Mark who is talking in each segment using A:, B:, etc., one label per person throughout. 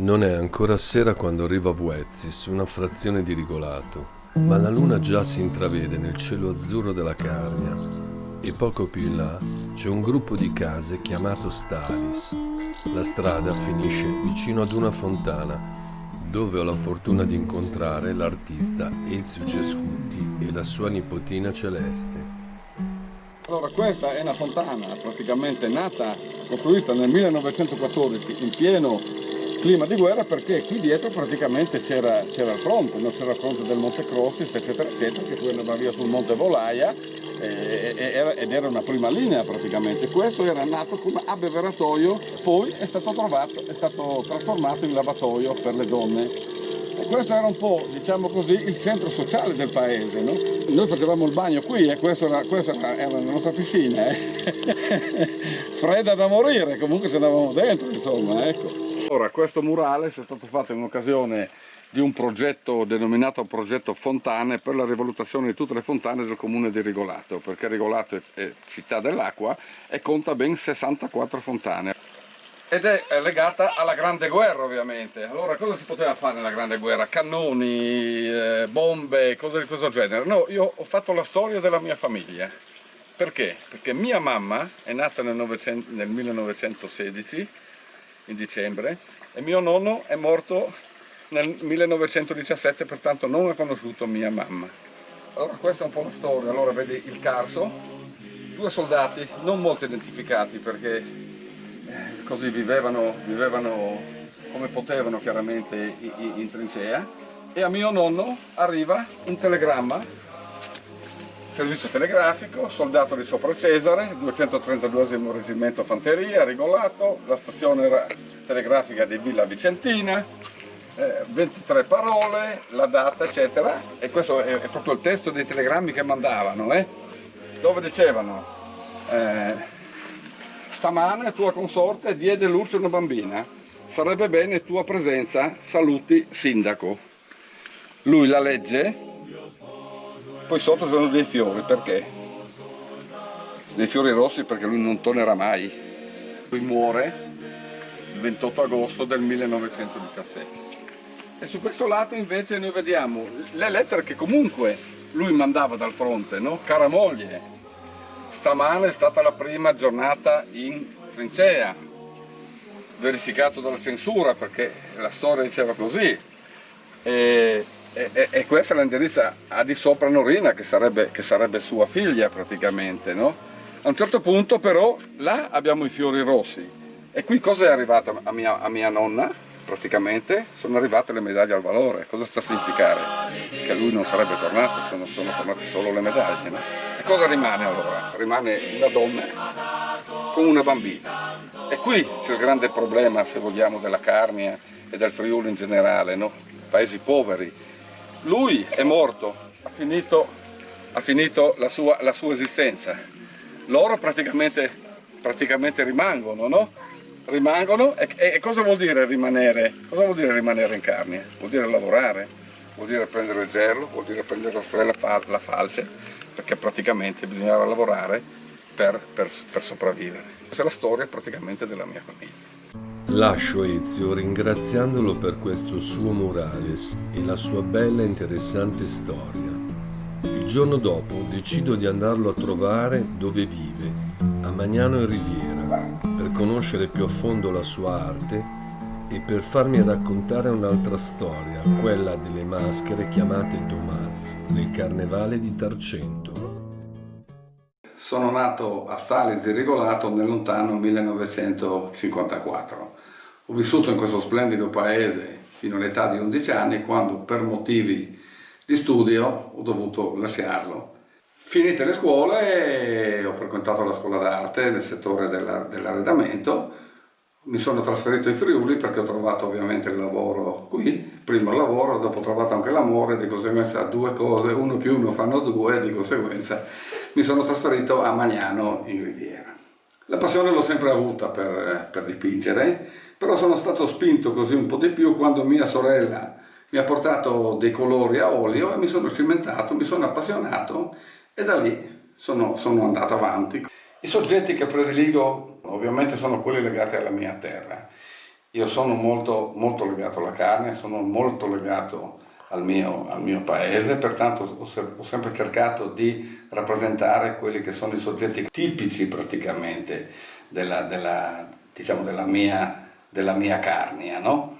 A: Non è ancora sera quando arrivo a Vuezzis, una frazione di Rigolato, ma la luna già si intravede nel cielo azzurro della Carnia e poco più in là c'è un gruppo di case chiamato Stalis. La strada finisce vicino ad una fontana, dove ho la fortuna di incontrare l'artista Ezio Cescuti e la sua nipotina Celeste.
B: Allora, questa è una fontana praticamente nata, costruita nel 1914 in pieno clima di guerra, perché qui dietro praticamente c'era il fronte, no? C'era il fronte del Monte Crossis, eccetera, eccetera, che poi andava via sul Monte Volaia ed era una prima linea praticamente. Questo era nato come abbeveratoio, poi è stato trasformato in lavatoio per le donne. E questo era un po', diciamo così, il centro sociale del paese, no? Noi facevamo il bagno qui e questa era la nostra piscina, fredda da morire, comunque ci andavamo dentro, insomma, ecco. Ora, questo murale è stato fatto in occasione di un progetto denominato Progetto Fontane per la rivalutazione di tutte le fontane del comune di Rigolato, perché Rigolato è città dell'acqua e conta ben 64 fontane. Ed è legata alla Grande Guerra, ovviamente. Allora, cosa si poteva fare nella Grande Guerra? Cannoni, bombe, cose di questo genere. No, io ho fatto la storia della mia famiglia. Perché? Perché mia mamma è nata nel 1916, in dicembre, e mio nonno è morto nel 1917, pertanto non ho conosciuto mia mamma. Allora, questa è un po' la storia. Allora, vedi il Carso, due soldati non molto identificati, perché così vivevano come potevano, chiaramente in trincea, e a mio nonno arriva un telegramma, servizio telegrafico, soldato di Sopra Cesare, 232esimo reggimento fanteria, Rigolato, la stazione telegrafica di Villa Vicentina, 23 parole, la data, eccetera, e questo è proprio il testo dei telegrammi che mandavano, dove dicevano: stamane tua consorte diede luce a una bambina, sarebbe bene tua presenza, saluti sindaco. Lui la legge, poi sotto sono dei fiori, perché? Dei fiori rossi, perché lui non tornerà mai. Lui muore il 28 agosto del 1917. E su questo lato invece noi vediamo le lettere che comunque lui mandava dal fronte, no? Cara moglie, stamane è stata la prima giornata in trincea, verificato dalla censura, perché la storia diceva così, e questa la indirizza a di sopra Norina, che sarebbe sua figlia praticamente, no? A un certo punto però là abbiamo i fiori rossi, e qui cosa è arrivato a mia nonna? Praticamente sono arrivate le medaglie al valore. Cosa sta a significare? Che lui non sarebbe tornato, sono tornate solo le medaglie, no? E cosa rimane allora? Rimane una donna con una bambina. E qui c'è il grande problema, se vogliamo, della Carnia e del Friuli in generale, no? Paesi poveri. Lui è morto, ha finito la sua esistenza. Loro praticamente rimangono, no? Rimangono, e cosa vuol dire rimanere? Cosa vuol dire rimanere in Carnia? Vuol dire lavorare, vuol dire prendere il gerlo, vuol dire prendere la falce, perché praticamente bisognava lavorare per sopravvivere. Questa è la storia praticamente della mia famiglia.
A: Lascio Ezio ringraziandolo per questo suo murales e la sua bella e interessante storia. Il giorno dopo decido di andarlo a trovare dove vive, a Magnano in Riviera, per conoscere più a fondo la sua arte e per farmi raccontare un'altra storia, quella delle maschere chiamate Domaz nel Carnevale di Tarcento.
C: Sono nato a Stali di Rigolato nel lontano 1954. Ho vissuto in questo splendido paese fino all'età di 11 anni, quando per motivi di studio ho dovuto lasciarlo. Finite le scuole, ho frequentato la scuola d'arte nel settore dell'arredamento. Mi sono trasferito in Friuli perché ho trovato ovviamente il lavoro qui, primo il lavoro, dopo ho trovato anche l'amore, di conseguenza due cose, uno più uno fanno due, di conseguenza mi sono trasferito a Magnano in Riviera. La passione l'ho sempre avuta per dipingere, però sono stato spinto così un po' di più quando mia sorella mi ha portato dei colori a olio e mi sono cimentato, mi sono appassionato e da lì sono andato avanti. I soggetti che prediligo ovviamente sono quelli legati alla mia terra. Io sono molto, molto legato alla carne, sono molto legato al mio paese, pertanto ho sempre cercato di rappresentare quelli che sono i soggetti tipici praticamente diciamo, della mia carnia, no?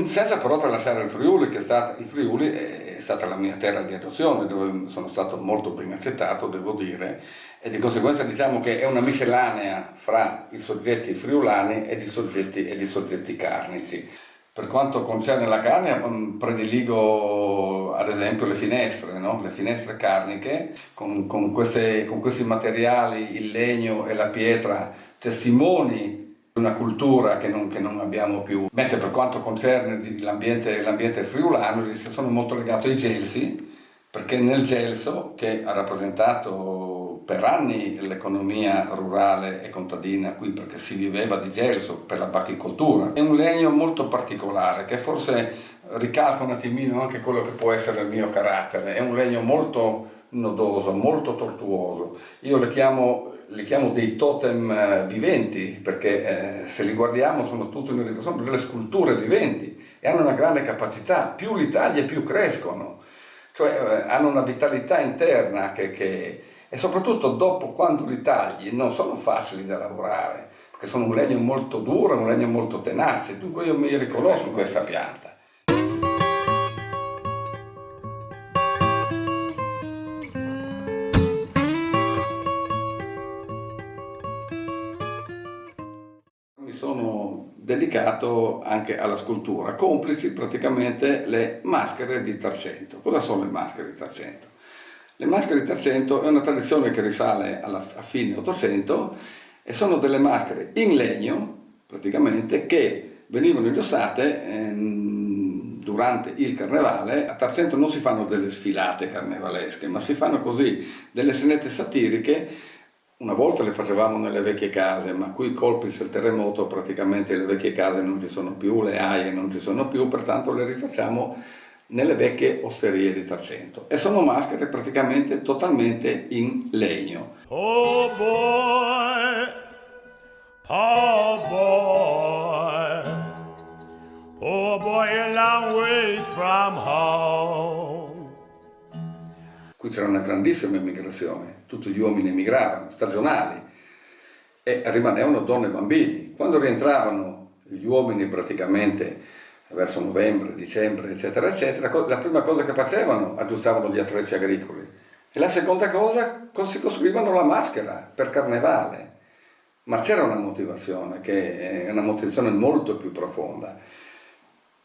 C: Senza però tralasciare il Friuli, il Friuli è stata la mia terra di adozione, dove sono stato molto ben accettato, devo dire, e di conseguenza diciamo che è una miscellanea fra i soggetti friulani e i soggetti carnici. Per quanto concerne la carne, prediligo ad esempio le finestre, no? Le finestre carniche, con questi materiali, il legno e la pietra, testimoni di una cultura che non abbiamo più. Mentre per quanto concerne l'ambiente friulano, sono molto legato ai gelsi, perché nel gelso, che ha rappresentato per anni l'economia rurale e contadina qui, perché si viveva di gelso per la bachicoltura, è un legno molto particolare che forse ricalca un attimino anche quello che può essere il mio carattere. È un legno molto nodoso, molto tortuoso. Io li chiamo dei totem viventi, perché se li guardiamo sono delle sculture viventi e hanno una grande capacità, più li tagli più crescono. Cioè hanno una vitalità interna e soprattutto dopo, quando li tagli, non sono facili da lavorare, perché sono un legno molto duro, un legno molto tenace, dunque io mi riconosco in questa pianta. Mi sono dedicato anche alla scultura, complici praticamente le maschere di Tarcento. Cosa sono le maschere di Tarcento? Le maschere di Tarcento è una tradizione che risale a fine 800 e sono delle maschere in legno, praticamente, che venivano indossate durante il carnevale. A Tarcento non si fanno delle sfilate carnevalesche, ma si fanno così delle scenette satiriche. Una volta le facevamo nelle vecchie case, ma qui colpisse il terremoto, praticamente le vecchie case non ci sono più, le aie non ci sono più, pertanto le rifacciamo nelle vecchie osterie di Tarcento. E sono maschere praticamente totalmente in legno.
D: Oh boy, oh boy, a long ways from home.
C: Qui c'era una grandissima emigrazione, tutti gli uomini emigravano, stagionali, e rimanevano donne e bambini. Quando rientravano gli uomini praticamente verso novembre, dicembre, eccetera, eccetera, la prima cosa che facevano, aggiustavano gli attrezzi agricoli. E la seconda cosa, si costruivano la maschera per carnevale. Ma c'era una motivazione, che è una motivazione molto più profonda.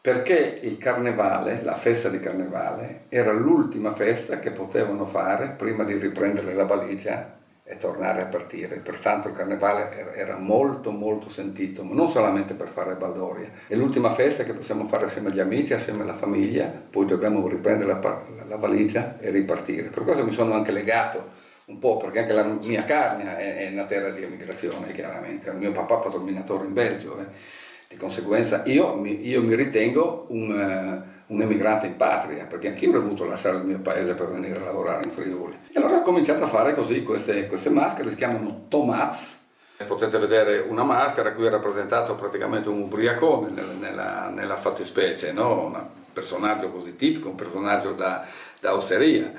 C: Perché il carnevale, la festa di carnevale, era l'ultima festa che potevano fare prima di riprendere la valigia e tornare a partire. Pertanto il carnevale era molto molto sentito, ma non solamente per fare baldoria. È l'ultima festa che possiamo fare assieme agli amici, assieme alla famiglia, poi dobbiamo riprendere la valigia e ripartire. Per questo mi sono anche legato un po', perché anche la mia carne è una terra di emigrazione, chiaramente. Il mio papà ha fatto il minatore in Belgio. Di conseguenza io mi ritengo un emigrante in patria, perché anch'io ho dovuto lasciare il mio paese per venire a lavorare in Friuli. E allora ho cominciato a fare così queste maschere, si chiamano tomats. Potete vedere una maschera, qui è rappresentato praticamente un ubriacone nella fattispecie, no? Un personaggio così tipico, un personaggio da osteria.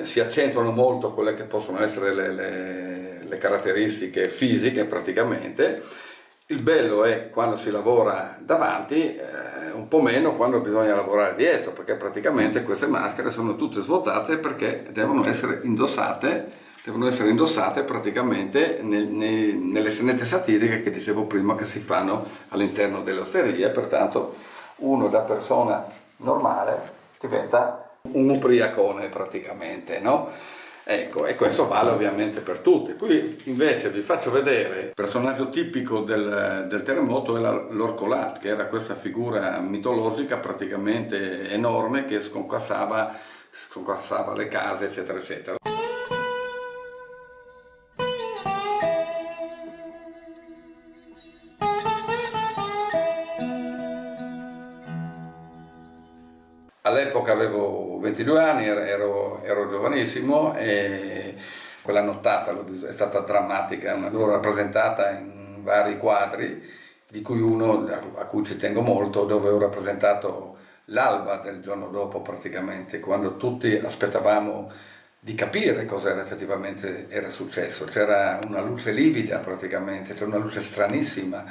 C: Si accentuano molto quelle che possono essere le caratteristiche fisiche praticamente. Il bello è quando si lavora davanti, un po' meno quando bisogna lavorare dietro, perché praticamente queste maschere sono tutte svuotate perché devono essere indossate praticamente nelle scenette satiriche che dicevo prima che si fanno all'interno delle osterie. Pertanto uno da persona normale diventa un ubriacone praticamente, no? Ecco, e questo vale ovviamente per tutti. Qui invece vi faccio vedere il personaggio tipico del terremoto, è l'Orcolat, che era questa figura mitologica praticamente enorme che sconquassava le case, eccetera, eccetera. All'epoca avevo 22 anni, ero giovanissimo e quella nottata è stata drammatica, l'avevo rappresentata in vari quadri di cui uno a cui ci tengo molto, dove ho rappresentato l'alba del giorno dopo praticamente, quando tutti aspettavamo di capire cosa effettivamente era successo. C'era una luce livida praticamente, c'era una luce stranissima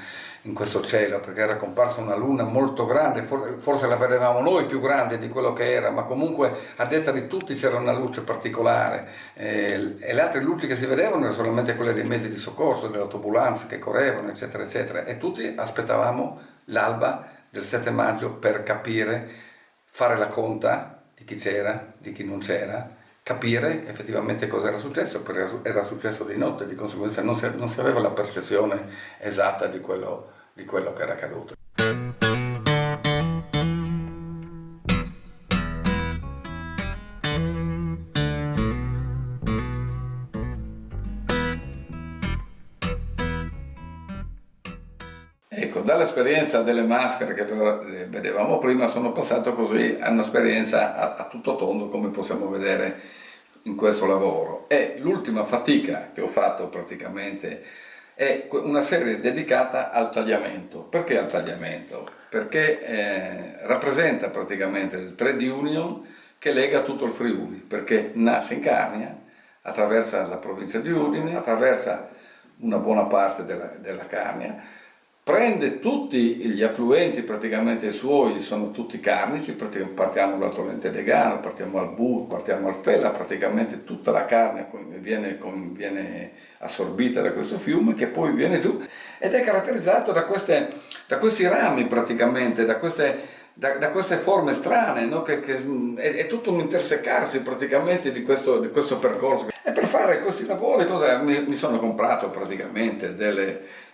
C: in questo cielo, perché era comparsa una luna molto grande, forse la vedevamo noi più grande di quello che era, ma comunque a detta di tutti c'era una luce particolare, e le altre luci che si vedevano erano solamente quelle dei mezzi di soccorso, delle autoambulanze che correvano, eccetera, eccetera, e tutti aspettavamo l'alba del 7 maggio per capire, fare la conta di chi c'era, di chi non c'era, capire effettivamente cosa era successo, perché era successo di notte, di conseguenza non si aveva la percezione esatta di quello che era accaduto. Ecco, dall'esperienza delle maschere che vedevamo prima sono passato così a un'esperienza a tutto tondo, come possiamo vedere in questo lavoro. E l'ultima fatica che ho fatto praticamente è una serie dedicata al tagliamento. Perché al tagliamento? Perché rappresenta praticamente il trade union che lega tutto il Friuli, perché nasce in Carnia, attraversa la provincia di Udine, attraversa una buona parte della Carnia, prende tutti gli affluenti praticamente suoi, sono tutti carnici, partiamo dal torrente Degano, partiamo al Bu, partiamo al Fella, praticamente tutta la carne viene assorbita da questo fiume che poi viene giù ed è caratterizzato da questi rami praticamente, da queste forme strane, no? È tutto un intersecarsi praticamente di questo percorso. E per fare questi lavori mi sono comprato praticamente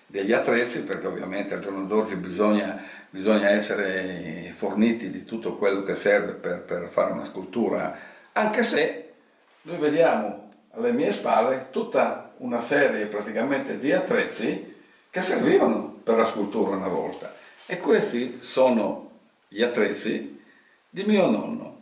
C: degli attrezzi, perché ovviamente al giorno d'oggi bisogna essere forniti di tutto quello che serve per fare una scultura, anche se noi vediamo alle mie spalle tutta una serie praticamente di attrezzi che servivano per la scultura una volta, e questi sono gli attrezzi di mio nonno.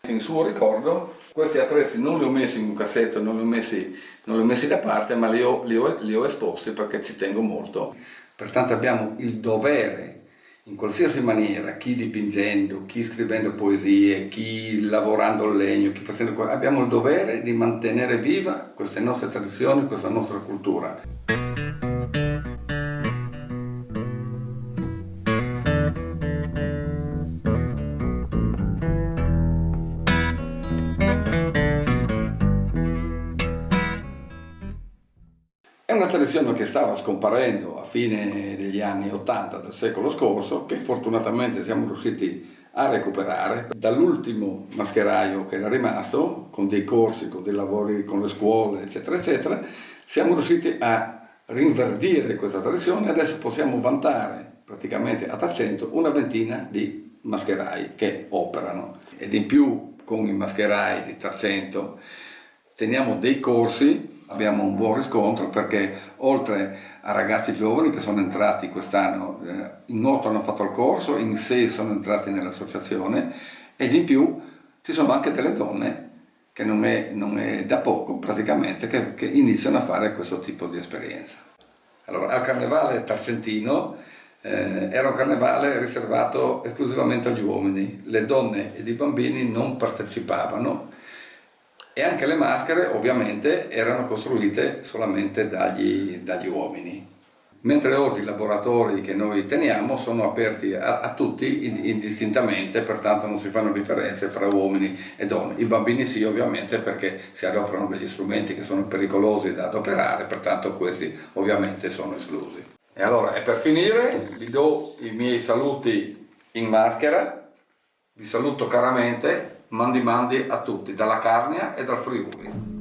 C: In suo ricordo questi attrezzi non li ho messi in un cassetto, non li ho messi da parte, ma li ho esposti perché ci tengo molto. Pertanto abbiamo il dovere, in qualsiasi maniera, chi dipingendo, chi scrivendo poesie, chi lavorando il legno, chi facendo abbiamo il dovere di mantenere viva queste nostre tradizioni, questa nostra cultura. È una tradizione che stava scomparendo a fine degli anni 80 del secolo scorso, che fortunatamente siamo riusciti a recuperare. Dall'ultimo mascheraio che era rimasto, con dei corsi, con dei lavori con le scuole, eccetera, eccetera, siamo riusciti a rinverdire questa tradizione e adesso possiamo vantare praticamente a Tarcento una ventina di mascherai che operano. Ed in più, con i mascherai di Tarcento, teniamo dei corsi. Abbiamo un buon riscontro perché oltre a ragazzi giovani che sono entrati quest'anno, in 8 hanno fatto il corso, in 6 sono entrati nell'associazione, ed in più ci sono anche delle donne, che non è da poco praticamente, che iniziano a fare questo tipo di esperienza. Allora, al carnevale tarcentino era un carnevale riservato esclusivamente agli uomini, le donne ed i bambini non partecipavano. E anche le maschere ovviamente erano costruite solamente dagli uomini. Mentre oggi i laboratori che noi teniamo sono aperti a tutti indistintamente, pertanto non si fanno differenze fra uomini e donne. I bambini sì, ovviamente, perché si adoperano degli strumenti che sono pericolosi da adoperare, pertanto questi ovviamente sono esclusi. E allora, e per finire, vi do i miei saluti in maschera, vi saluto caramente. Mandi a tutti, dalla Carnia e dal Friuli.